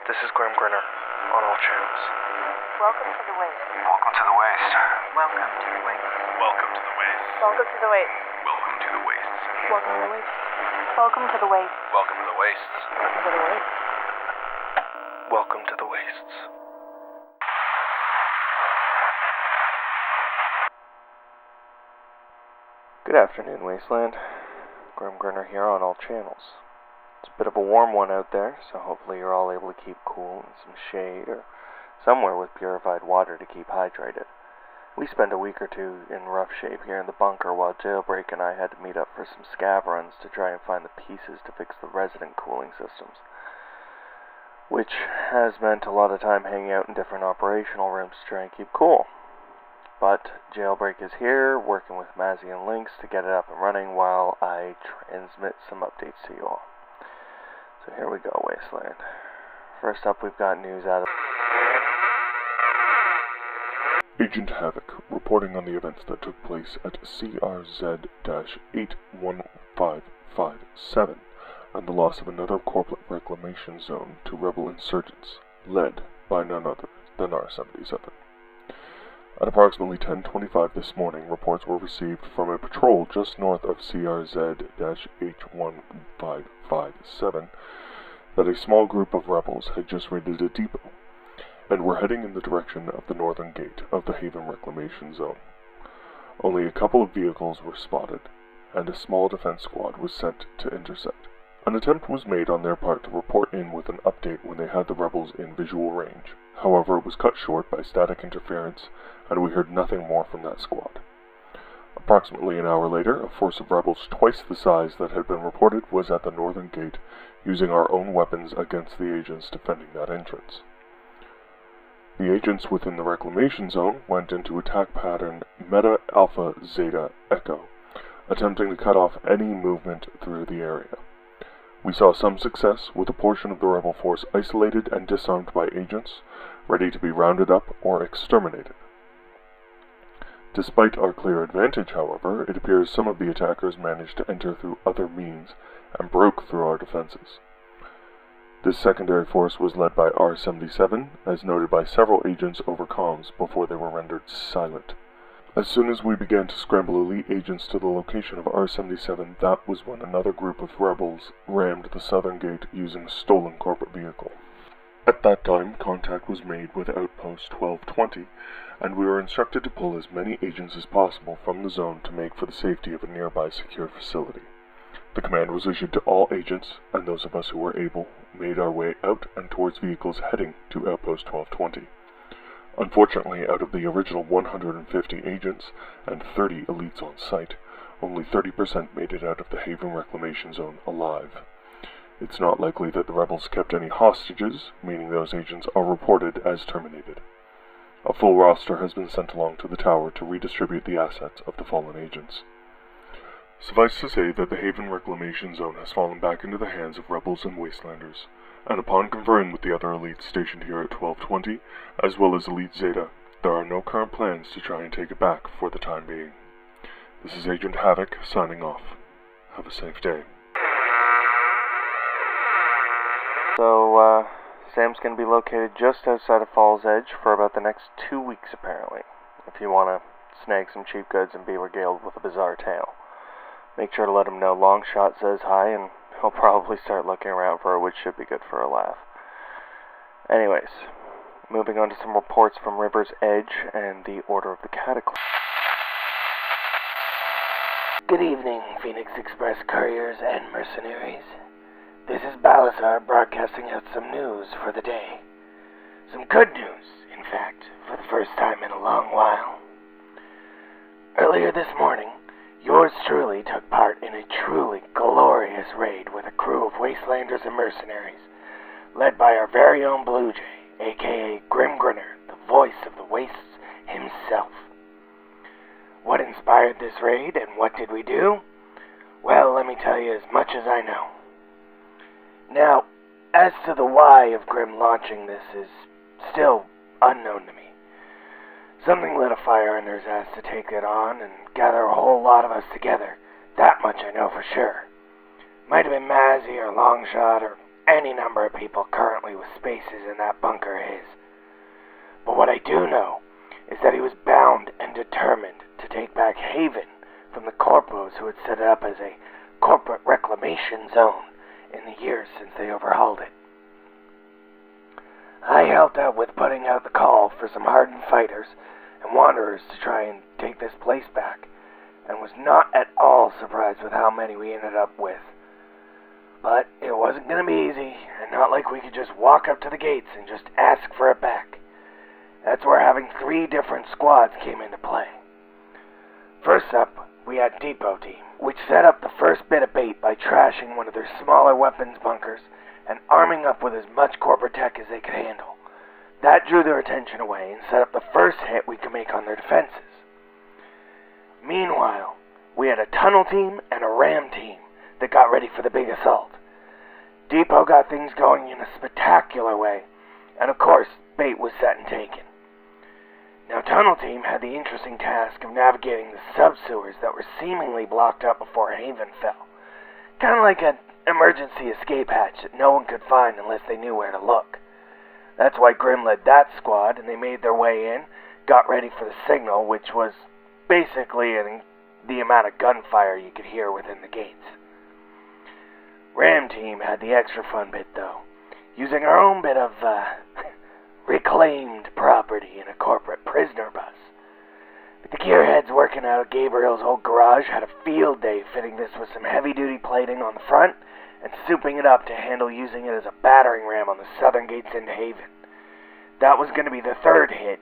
This is Grimm Grinner on all channels. Welcome to the waste. Welcome to the waste. Welcome to the waste. Welcome to the waste. Welcome to the waste. Welcome to the waste. Welcome to the waste. Welcome to the waste. Welcome to the waste. Welcome to the waste. Welcome to the wastes. Good afternoon, Wasteland. Grimm Grinner here on all channels. It's a bit of a warm one out there, so hopefully you're all able to keep cool in some shade or somewhere with purified water to keep hydrated. We spent a week or two in rough shape here in the bunker while Jailbreak and I had to meet up for some scav runs to try and find the pieces to fix the resident cooling systems, which has meant a lot of time hanging out in different operational rooms to try and keep cool. But Jailbreak is here, working with Mazzy and Lynx to get it up and running while I transmit some updates to you all. So here we go, Wasteland. First up, we've got news out of... Agent Havoc, reporting on the events that took place at CRZ-81557 and the loss of another corporate reclamation zone to rebel insurgents, led by none other than R-77. At approximately 10:25 this morning, reports were received from a patrol just north of CRZ-81557 that a small group of rebels had just raided a depot and were heading in the direction of the northern gate of the Haven Reclamation Zone. Only a couple of vehicles were spotted, and a small defense squad was sent to intercept. An attempt was made on their part to report in with an update when they had the rebels in visual range. However, it was cut short by static interference, and we heard nothing more from that squad. Approximately an hour later, a force of rebels twice the size that had been reported was at the northern gate, using our own weapons against the agents defending that entrance. The agents within the Reclamation Zone went into attack pattern Meta Alpha Zeta Echo, attempting to cut off any movement through the area. We saw some success, with a portion of the rebel force isolated and disarmed by agents, ready to be rounded up or exterminated. Despite our clear advantage, however, it appears some of the attackers managed to enter through other means and broke through our defenses. This secondary force was led by R-77, as noted by several agents over comms before they were rendered silent. As soon as we began to scramble elite agents to the location of R-77, that was when another group of rebels rammed the southern gate using a stolen corporate vehicle. At that time, contact was made with Outpost 1220, and we were instructed to pull as many agents as possible from the zone to make for the safety of a nearby secure facility. The command was issued to all agents, and those of us who were able made our way out and towards vehicles heading to Outpost 1220. Unfortunately, out of the original 150 agents and 30 elites on site, only 30% made it out of the Haven Reclamation Zone alive. It's not likely that the rebels kept any hostages, meaning those agents are reported as terminated. A full roster has been sent along to the tower to redistribute the assets of the fallen agents. Suffice to say that the Haven Reclamation Zone has fallen back into the hands of rebels and wastelanders, and upon conferring with the other elites stationed here at 1220, as well as Elite Zeta, there are no current plans to try and take it back for the time being. This is Agent Havoc, signing off. Have a safe day. So, Sam's going to be located just outside of Falls Edge for about the next 2 weeks, apparently, if you want to snag some cheap goods and be regaled with a bizarre tale. Make sure to let him know Longshot says hi, and he'll probably start looking around for her, which should be good for a laugh. Anyways, moving on to some reports from River's Edge and the Order of the Cataclysm. Good evening, Phoenix Express couriers and mercenaries. This is Balazar broadcasting out some news for the day. Some good news, in fact, for the first time in a long while. Earlier this morning, yours truly took part in a truly glorious raid with a crew of wastelanders and mercenaries, led by our very own Blue Jay, aka Grimm Grinner, the voice of the wastes himself. What inspired this raid and what did we do? Well, let me tell you as much as I know. Now, as to the why of Grimm launching this is still unknown to me. Something lit a fire under his ass to take it on and gather a whole lot of us together. That much I know for sure. Might have been Mazzy or Longshot or any number of people currently with spaces in that bunker his. But what I do know is that he was bound and determined to take back Haven from the corpos who had set it up as a corporate reclamation zone in the years since they overhauled it. I helped out with putting out the call for some hardened fighters and wanderers to try and take this place back, and was not at all surprised with how many we ended up with. But it wasn't going to be easy, and not like we could just walk up to the gates and just ask for it back. That's where having 3 different squads came into play. First up, we had Depot Team, which set up the first bit of bait by trashing one of their smaller weapons bunkers and arming up with as much corporate tech as they could handle. That drew their attention away and set up the first hit we could make on their defenses. Meanwhile, we had a tunnel team and a ram team that got ready for the big assault. Depot got things going in a spectacular way, and of course, bait was set and taken. Now, tunnel team had the interesting task of navigating the sub-sewers that were seemingly blocked up before Haven fell. Kind of like an emergency escape hatch that no one could find unless they knew where to look. That's why Grimm led that squad, and they made their way in, got ready for the signal, which was basically the amount of gunfire you could hear within the gates. Ram team had the extra fun bit, though, using our own bit of reclaimed property in a corporate prisoner bus. But the gearheads working out of Gabriel's old garage had a field day fitting this with some heavy-duty plating on the front and souping it up to handle using it as a battering ram on the southern gates into Haven. That was going to be the third hit,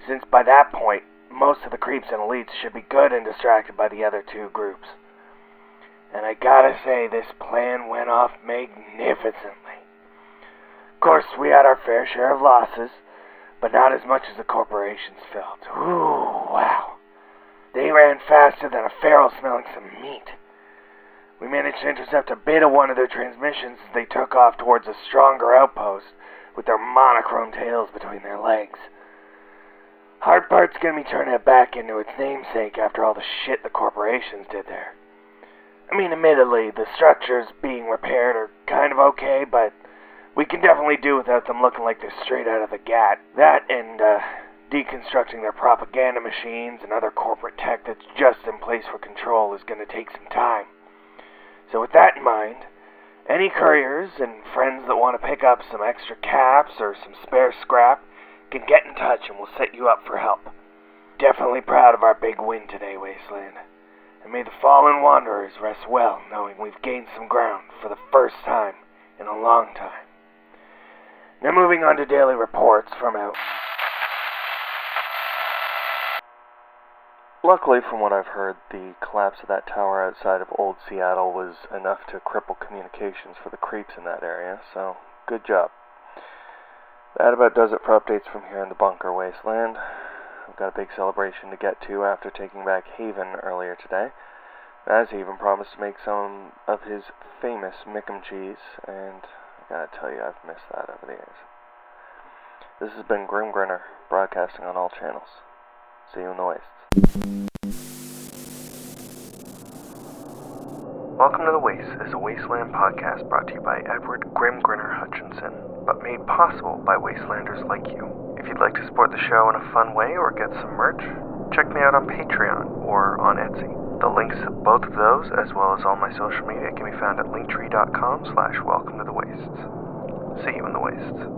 since by that point, most of the creeps and elites should be good and distracted by the other 2 groups. And I gotta say, this plan went off magnificently. Of course, we had our fair share of losses, but not as much as the corporations felt. Ooh, wow. They ran faster than a pharaoh smelling some meat. We managed to intercept a bit of one of their transmissions as they took off towards a stronger outpost with their monochrome tails between their legs. Hard part's gonna be turning it back into its namesake after all the shit the corporations did there. I mean, admittedly, the structures being repaired are kind of okay, but we can definitely do without them looking like they're straight out of the gat. That and deconstructing their propaganda machines and other corporate tech that's just in place for control is going to take some time. So with that in mind, any couriers and friends that want to pick up some extra caps or some spare scrap can get in touch and we'll set you up for help. Definitely proud of our big win today, Wasteland. And may the fallen wanderers rest well, knowing we've gained some ground for the first time in a long time. Now moving on to daily reports from out. Luckily, from what I've heard, the collapse of that tower outside of Old Seattle was enough to cripple communications for the creeps in that area, so good job. That about does it for updates from here in the bunker, Wasteland. We've got a big celebration to get to after taking back Haven earlier today. As he even promised to make some of his famous Mick'em cheese, and I gotta tell you, I've missed that over the years. This has been Grimm Grinner, broadcasting on all channels. See you in the wastes. Welcome to The Waste is a Wasteland podcast brought to you by Edward Grimm Grinner Hutchinson, but made possible by Wastelanders like you. If you'd like to support the show in a fun way or get some merch, check me out on Patreon or on Etsy. The links to both of those, as well as all my social media, can be found at linktree.com/welcome to the wastes. See you in the wastes.